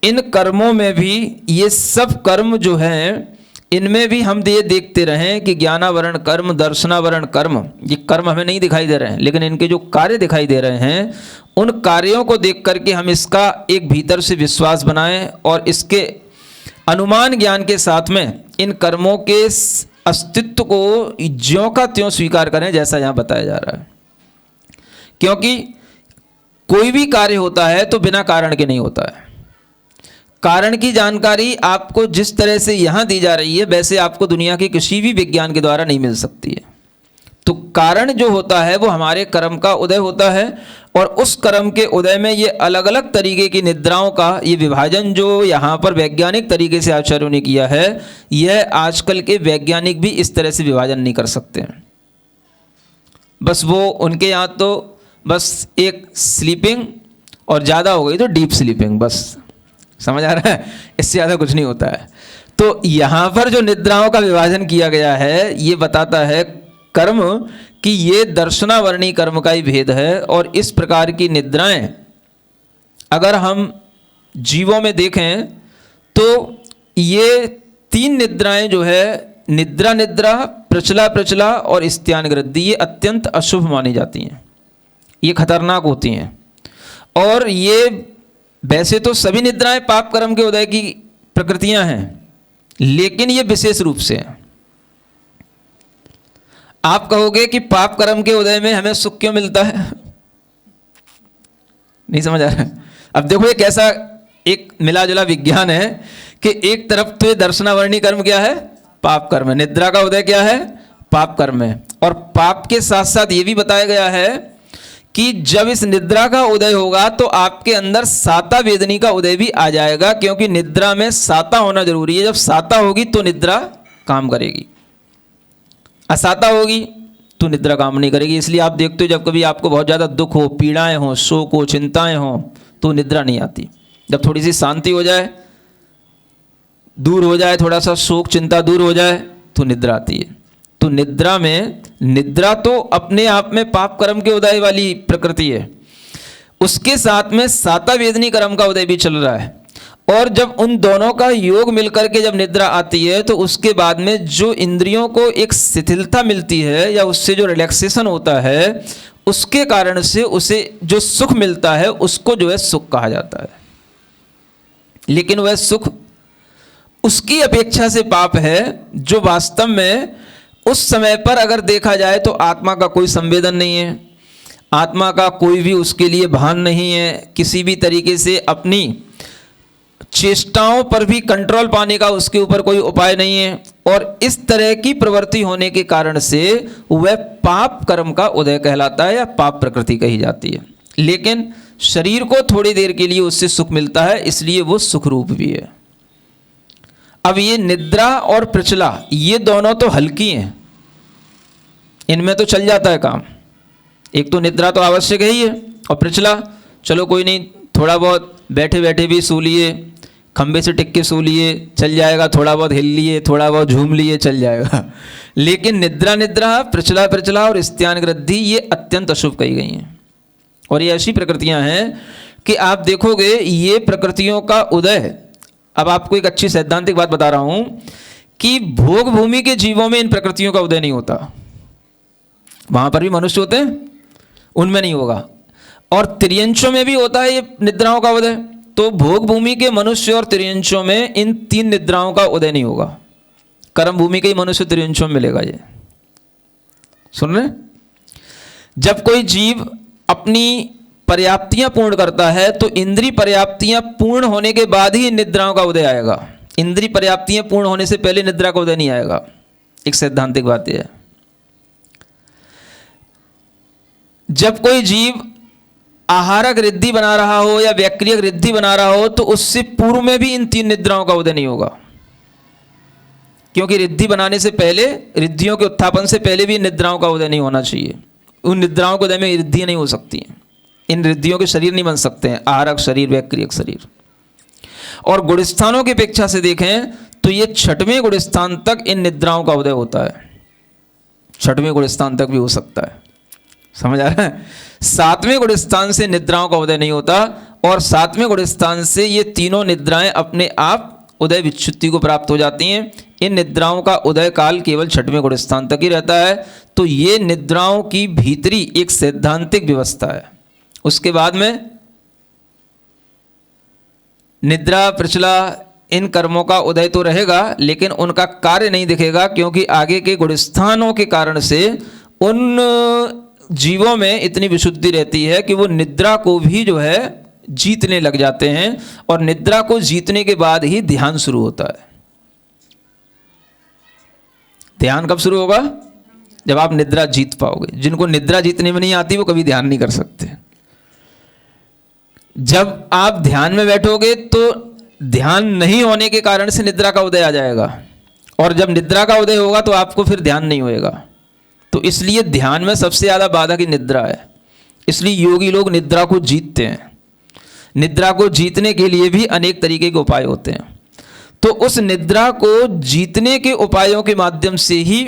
इन कर्मों में भी ये सब कर्म जो हैं इनमें भी हम ये देखते रहें कि ज्ञानावरण कर्म, दर्शनावरण कर्म, ये कर्म हमें नहीं दिखाई दे रहे हैं, लेकिन इनके जो कार्य दिखाई दे रहे हैं उन कार्यों को देख करके हम इसका एक भीतर से विश्वास बनाएं और इसके अनुमान ज्ञान के साथ में इन कर्मों के अस्तित्व को ज्यों का त्यों स्वीकार करें जैसा यहाँ बताया जा रहा है। क्योंकि कोई भी कार्य होता है तो बिना कारण के नहीं होता है। कारण की जानकारी आपको जिस तरह से यहाँ दी जा रही है वैसे आपको दुनिया के किसी भी विज्ञान के द्वारा नहीं मिल सकती है। तो कारण जो होता है वो हमारे कर्म का उदय होता है, और उस कर्म के उदय में ये अलग अलग तरीके की निद्राओं का ये विभाजन जो यहाँ पर वैज्ञानिक तरीके से आचार्यों ने किया है, यह आजकल के वैज्ञानिक भी इस तरह से विभाजन नहीं कर सकते हैं। बस वो उनके यहाँ तो बस एक स्लीपिंग और ज़्यादा हो गई तो डीप स्लीपिंग, बस समझ आ रहा है, इससे ज़्यादा कुछ नहीं होता है। तो यहाँ पर जो निद्राओं का विभाजन किया गया है ये बताता है कर्म कि ये दर्शनावर्णी कर्म का ही भेद है। और इस प्रकार की निद्राएं अगर हम जीवों में देखें तो ये 3 निद्राएं जो है, निद्रा निद्रा, प्रचला प्रचला और स्त्यान गृद्धि, ये अत्यंत अशुभ मानी जाती हैं, ये खतरनाक होती हैं। और ये वैसे तो सभी निद्राएं पाप कर्म के उदय की प्रकृतियां हैं, लेकिन ये विशेष रूप से हैं। आप कहोगे कि पाप कर्म के उदय में हमें सुख क्यों मिलता है, नहीं समझ आ रहा है। अब देखो ये कैसा एक मिला जुला विज्ञान है कि एक तरफ तो ये दर्शनावर्णी कर्म क्या है, पाप कर्म है, निद्रा का उदय क्या है, पाप कर्म है। और पाप के साथ साथ ये भी बताया गया है कि जब इस निद्रा का उदय होगा तो आपके अंदर साता वेदनी का उदय भी आ जाएगा, क्योंकि निद्रा में साता होना जरूरी है। जब साता होगी तो निद्रा काम करेगी, असाता होगी तो निद्रा काम नहीं करेगी। इसलिए आप देखते हो जब कभी आपको बहुत ज़्यादा दुख हो, पीड़ाएं हो, शोक हो, चिंताएं हो, तो निद्रा नहीं आती। जब थोड़ी सी शांति हो जाए, दूर हो जाए, थोड़ा सा शोक चिंता दूर हो जाए तो निद्रा आती है। तो निद्रा में, निद्रा तो अपने आप में पाप कर्म के उदय वाली प्रकृति है, उसके साथ में साता वेदनी कर्म का उदय भी चल रहा है। और जब उन दोनों का योग मिलकर के जब निद्रा आती है तो उसके बाद में जो इंद्रियों को एक शिथिलता मिलती है या उससे जो रिलैक्सेशन होता है, उसके कारण से उसे जो सुख मिलता है उसको जो है सुख कहा जाता है। लेकिन वह सुख उसकी अपेक्षा से पाप है जो वास्तव में उस समय पर अगर देखा जाए तो आत्मा का कोई संवेदन नहीं है, आत्मा का कोई भी उसके लिए भान नहीं है, किसी भी तरीके से अपनी चेष्टाओं पर भी कंट्रोल पाने का उसके ऊपर कोई उपाय नहीं है। और इस तरह की प्रवृत्ति होने के कारण से वह पाप कर्म का उदय कहलाता है या पाप प्रकृति कही जाती है। लेकिन शरीर को थोड़ी देर के लिए उससे सुख मिलता है, इसलिए वो सुख रूप भी है। अब ये निद्रा और प्रचला ये दोनों तो हल्की हैं, इनमें तो चल जाता है काम। एक तो निद्रा तो आवश्यक है ही है, और प्रचला चलो कोई नहीं, थोड़ा बहुत बैठे बैठे भी सो लिए, खंबे से टिक के सो लिए, चल जाएगा, थोड़ा बहुत हिल लिए, थोड़ा बहुत झूम लिए, चल जाएगा। लेकिन निद्रा निद्रा, प्रचला प्रचला और स्त्यान गृद्धि ये अत्यंत अशुभ कही गई हैं। और ये ऐसी प्रकृतियां हैं कि आप देखोगे ये प्रकृतियों का उदय, अब आपको एक अच्छी सैद्धांतिक बात बता रहा हूं कि भोग भूमि के जीवों में इन प्रकृतियों का उदय नहीं होता। वहां पर भी मनुष्य होते हैं, उनमें नहीं होगा। और त्रियंशों में भी होता है ये निद्राओं का उदय। तो भोग भूमि के मनुष्य और त्रियंशों में इन 3 निद्राओं का उदय नहीं होगा। कर्म भूमि के ही मनुष्य त्रियंशों में मिलेगा। ये सुन रहे? जब कोई जीव अपनी पर्याप्तियां पूर्ण करता है तो इंद्रिय पर्याप्तियां पूर्ण होने के बाद ही निद्राओं का उदय आएगा। इंद्रिय पर्याप्तियां पूर्ण होने से पहले निद्रा का उदय नहीं आएगा। एक सैद्धांतिक बात यह है। जब कोई जीव आहारक रिद्धि बना रहा हो या वैक्रियक रिद्धि बना रहा हो तो उससे पूर्व में भी इन 3 निद्राओं का उदय नहीं होगा, क्योंकि रिद्धि बनाने से पहले, रिद्धियों के उत्थापन से पहले भी निद्राओं का उदय नहीं होना चाहिए। उन निद्राओं के उदय में रिद्धियां नहीं हो सकती हैं, इन रिद्धियों के शरीर नहीं बन सकते हैं, आहारक शरीर, वैक्रियक शरीर। और गुणस्थानों की अपेक्षा से देखें तो ये 6वें गुणस्थान तक इन निद्राओं का उदय होता है। 6वें गुणस्थान तक भी हो सकता है, समझ आ रहा है? 7वें गुणस्थान से निद्राओं का उदय नहीं होता, और 7वें गुणस्थान से ये तीनों निद्राएं अपने आप उदय विच्युति को प्राप्त हो जाती हैं। इन निद्राओं का उदय काल केवल 6वें गुणस्थान तक ही रहता है। तो ये निद्राओं की भीतरी एक सैद्धांतिक व्यवस्था है। उसके बाद में निद्रा प्रचला इन कर्मों का उदय तो रहेगा, लेकिन उनका कार्य नहीं दिखेगा, क्योंकि आगे के गुणस्थानों के कारण से उन जीवों में इतनी विशुद्धि रहती है कि वो निद्रा को भी जो है जीतने लग जाते हैं। और निद्रा को जीतने के बाद ही ध्यान शुरू होता है। ध्यान कब शुरू होगा? जब आप निद्रा जीत पाओगे। जिनको निद्रा जीतने में नहीं आती वो कभी ध्यान नहीं कर सकते। जब आप ध्यान में बैठोगे तो ध्यान नहीं होने के कारण से निद्रा का उदय आ जाएगा, और जब निद्रा का उदय होगा तो आपको फिर ध्यान नहीं होएगा। तो इसलिए ध्यान में सबसे ज़्यादा बाधक ही निद्रा है। इसलिए योगी लोग निद्रा को जीतते हैं। निद्रा को जीतने के लिए भी अनेक तरीके के उपाय होते हैं। तो उस निद्रा को जीतने के उपायों के माध्यम से ही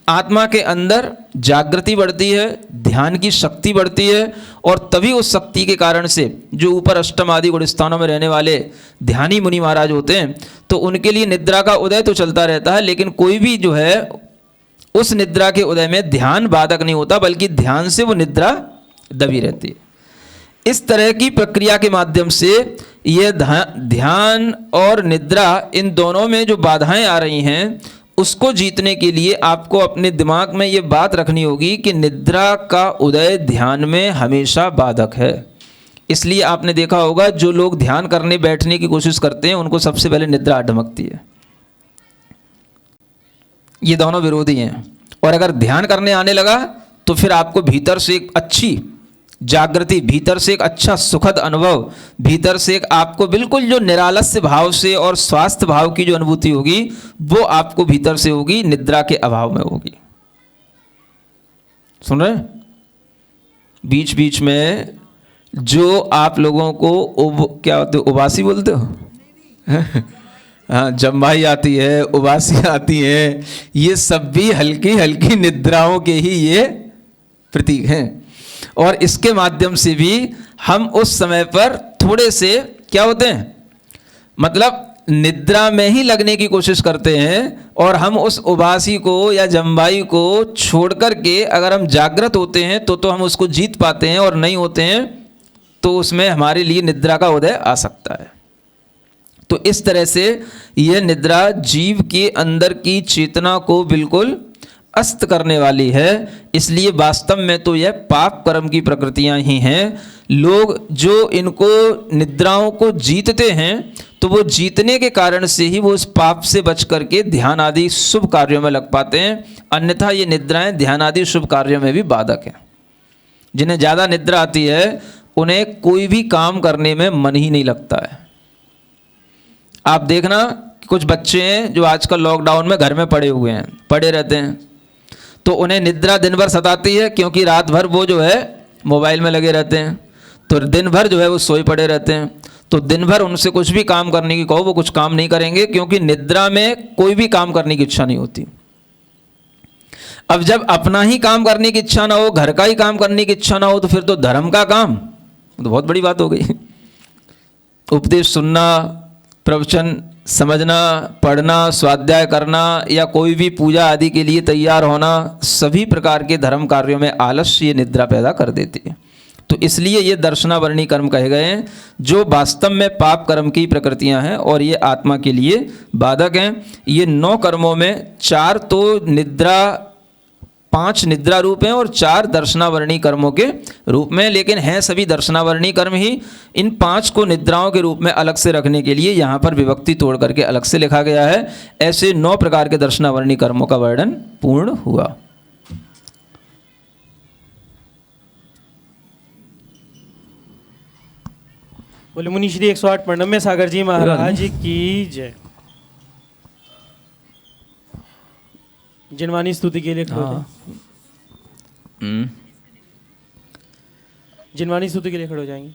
आत्मा के अंदर जागृति बढ़ती है, ध्यान की शक्ति बढ़ती है, और तभी उस शक्ति के कारण से जो ऊपर अष्टम आदि गुण स्थानों में रहने वाले ध्यानी मुनि महाराज होते हैं, तो उनके लिए निद्रा का उदय तो चलता रहता है, लेकिन कोई भी जो है उस निद्रा के उदय में ध्यान बाधक नहीं होता, बल्कि ध्यान से वो निद्रा दबी रहती है। इस तरह की प्रक्रिया के माध्यम से ये ध्यान और निद्रा, इन दोनों में जो बाधाएं आ रही हैं, उसको जीतने के लिए आपको अपने दिमाग में ये बात रखनी होगी कि निद्रा का उदय ध्यान में हमेशा बाधक है। इसलिए आपने देखा होगा जो लोग ध्यान करने बैठने की कोशिश करते हैं उनको सबसे पहले निद्रा ढमकती है। ये दोनों विरोधी हैं। और अगर ध्यान करने आने लगा तो फिर आपको भीतर से एक अच्छी जागृति, भीतर से एक अच्छा सुखद अनुभव, भीतर से एक आपको बिल्कुल जो निरालस्य भाव से और स्वास्थ्य भाव की जो अनुभूति होगी वो आपको भीतर से होगी, निद्रा के अभाव में होगी। सुन रहे? बीच बीच में जो आप लोगों को क्या होते हो, उबासी बोलते हो? हाँ, जम्भाई आती है, उबासी आती है, ये सब भी हल्की हल्की निद्राओं के ही ये प्रतीक हैं। और इसके माध्यम से भी हम उस समय पर थोड़े से क्या होते हैं, मतलब निद्रा में ही लगने की कोशिश करते हैं, और हम उस उबासी को या जम्बाई को छोड़ कर के अगर हम जागृत होते हैं तो हम उसको जीत पाते हैं, और नहीं होते हैं तो उसमें हमारे लिए निद्रा का उदय आ सकता है। तो इस तरह से यह निद्रा जीव के अंदर की चेतना को बिल्कुल अस्त करने वाली है। इसलिए वास्तव में तो यह पाप कर्म की प्रकृतियां ही हैं। लोग जो इनको निद्राओं को जीतते हैं तो वो जीतने के कारण से ही वो उस पाप से बच करके ध्यान आदि शुभ कार्यों में लग पाते हैं। अन्यथा ये निद्राएं ध्यान आदि शुभ कार्यों में भी बाधक हैं। जिन्हें ज़्यादा निद्रा आती है उन्हें कोई भी काम करने में मन ही नहीं लगता है। आप देखना कुछ बच्चे हैं जो आजकल लॉकडाउन में घर में पड़े हुए हैं, पड़े रहते हैं, तो उन्हें निद्रा दिन भर सताती है, क्योंकि रात भर वो जो है मोबाइल में लगे रहते हैं, तो दिन भर जो है वो सोए पड़े रहते हैं। तो दिन भर उनसे कुछ भी काम करने की कहो वो कुछ काम नहीं करेंगे, क्योंकि निद्रा में कोई भी काम करने की इच्छा नहीं होती। अब जब अपना ही काम करने की इच्छा ना हो, घर का ही काम करने की इच्छा ना हो, तो फिर तो धर्म का काम तो बहुत बड़ी बात हो गई। उपदेश सुनना, प्रवचन समझना, पढ़ना, स्वाध्याय करना, या कोई भी पूजा आदि के लिए तैयार होना, सभी प्रकार के धर्म कार्यों में आलस्य ये निद्रा पैदा कर देती है। तो इसलिए ये दर्शनावरणी कर्म कहे गए हैं, जो वास्तव में पाप कर्म की प्रकृतियां हैं और ये आत्मा के लिए बाधक हैं। ये 9 कर्मों में 4 तो निद्रा, 5 निद्रा रूप हैं और 4 दर्शनावरणी कर्मों के रूप में, लेकिन हैं सभी दर्शनावरणी कर्म ही। इन 5 को निद्राओं के रूप में अलग से रखने के लिए यहाँ पर विभक्ति तोड़ करके अलग से लिखा गया है। ऐसे 9 प्रकार के दर्शनावरणी कर्मों का वर्णन पूर्ण हुआ। बोले मुनि श्री 108 प्रणम्य सागर जी महाराज की जय। जिनवानी स्तुति के लिए खड़े हो जाएं। जिनवानी स्तुति के लिए खड़े हो जाएंगे।